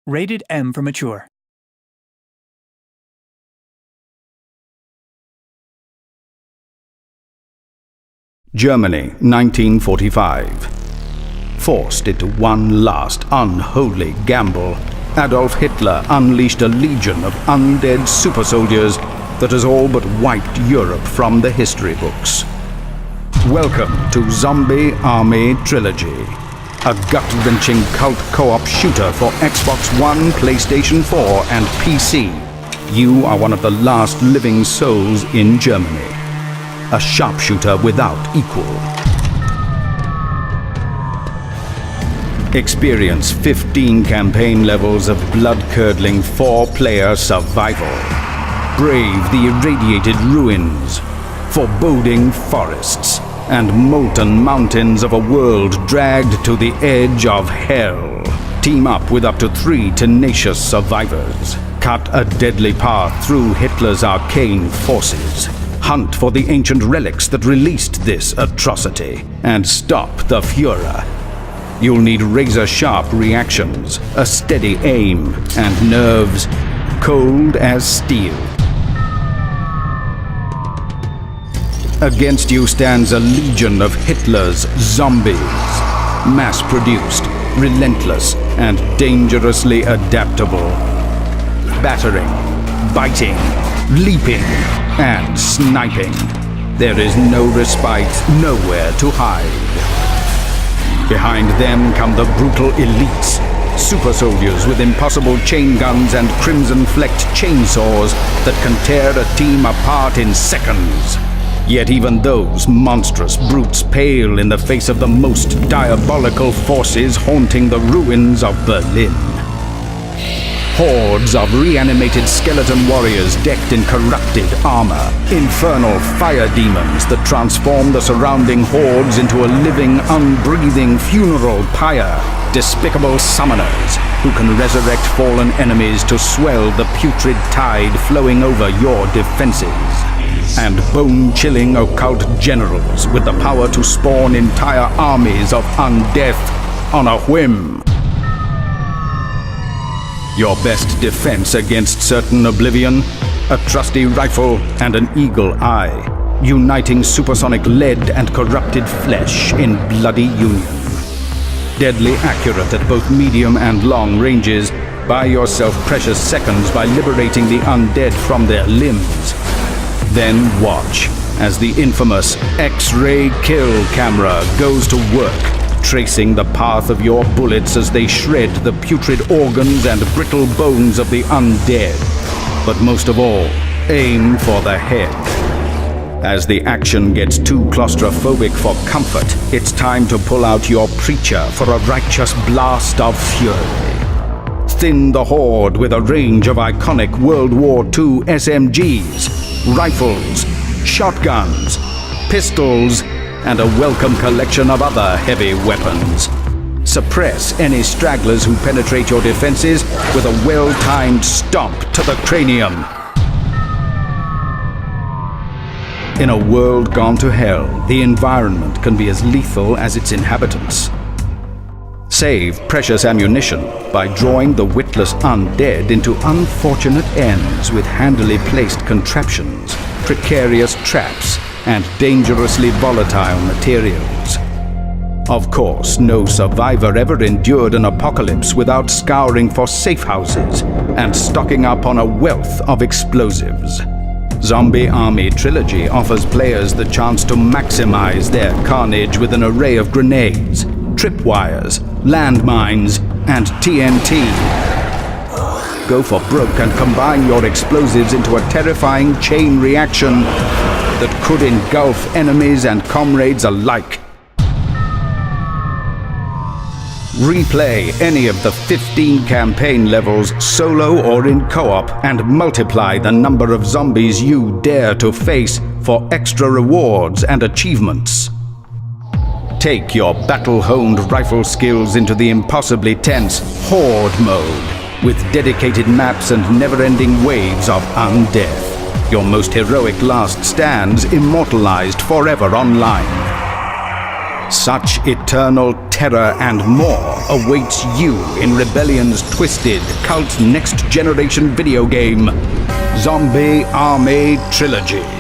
Rated M for mature. Germany, 1945. Forced into one last unholy gamble, Adolf Hitler unleashed a legion of undead super soldiers that has all but wiped Europe from the history books. Welcome to Zombie Army Trilogy, a gut-wrenching cult co-op shooter for Xbox One, PlayStation 4 and PC. You are one of the last living souls in Germany. A sharpshooter without equal. Experience 15 campaign levels of blood-curdling 4-player survival. Brave the irradiated ruins, foreboding forests, and molten mountains of a world dragged to the edge of hell. Team up with up to 3 tenacious survivors. Cut a deadly path through Hitler's arcane forces. Hunt for the ancient relics that released this atrocity, and stop the Führer. You'll need razor-sharp reactions, a steady aim, and nerves cold as steel. Against you stands a legion of Hitler's zombies. Mass-produced, relentless, and dangerously adaptable. Battering, biting, leaping, and sniping. There is no respite, nowhere to hide. Behind them come the brutal elites, super soldiers with impossible chain guns and crimson-flecked chainsaws that can tear a team apart in seconds. Yet even those monstrous brutes pale in the face of the most diabolical forces haunting the ruins of Berlin. Hordes of reanimated skeleton warriors decked in corrupted armor. Infernal fire demons that transform the surrounding hordes into a living, unbreathing funeral pyre. Despicable summoners who can resurrect fallen enemies to swell the putrid tide flowing over your defenses. And bone-chilling occult generals with the power to spawn entire armies of undeath on a whim. Your best defense against certain oblivion, a trusty rifle and an eagle eye, uniting supersonic lead and corrupted flesh in bloody union. Deadly accurate at both medium and long ranges, buy yourself precious seconds by liberating the undead from their limbs. Then watch as the infamous X-ray kill camera goes to work, tracing the path of your bullets as they shred the putrid organs and brittle bones of the undead. But most of all, aim for the head. As the action gets too claustrophobic for comfort, it's time to pull out your preacher for a righteous blast of fury. Thin the horde with a range of iconic World War II SMGs, rifles, shotguns, pistols, and a welcome collection of other heavy weapons. Suppress any stragglers who penetrate your defenses with a well-timed stomp to the cranium. In a world gone to hell, the environment can be as lethal as its inhabitants. Save precious ammunition by drawing the witless undead into unfortunate ends with handily placed contraptions, precarious traps, and dangerously volatile materials. Of course, no survivor ever endured an apocalypse without scouring for safe houses and stocking up on a wealth of explosives. Zombie Army Trilogy offers players the chance to maximize their carnage with an array of grenades, tripwires, landmines, and TNT. Go for broke and combine your explosives into a terrifying chain reaction that could engulf enemies and comrades alike. Replay any of the 15 campaign levels solo or in co-op and multiply the number of zombies you dare to face for extra rewards and achievements. Take your battle-honed rifle skills into the impossibly tense Horde mode, with dedicated maps and never-ending waves of undeath. Your most heroic last stands immortalized forever online. Such eternal terror and more awaits you in Rebellion's twisted, cult next-generation video game, Zombie Army Trilogy.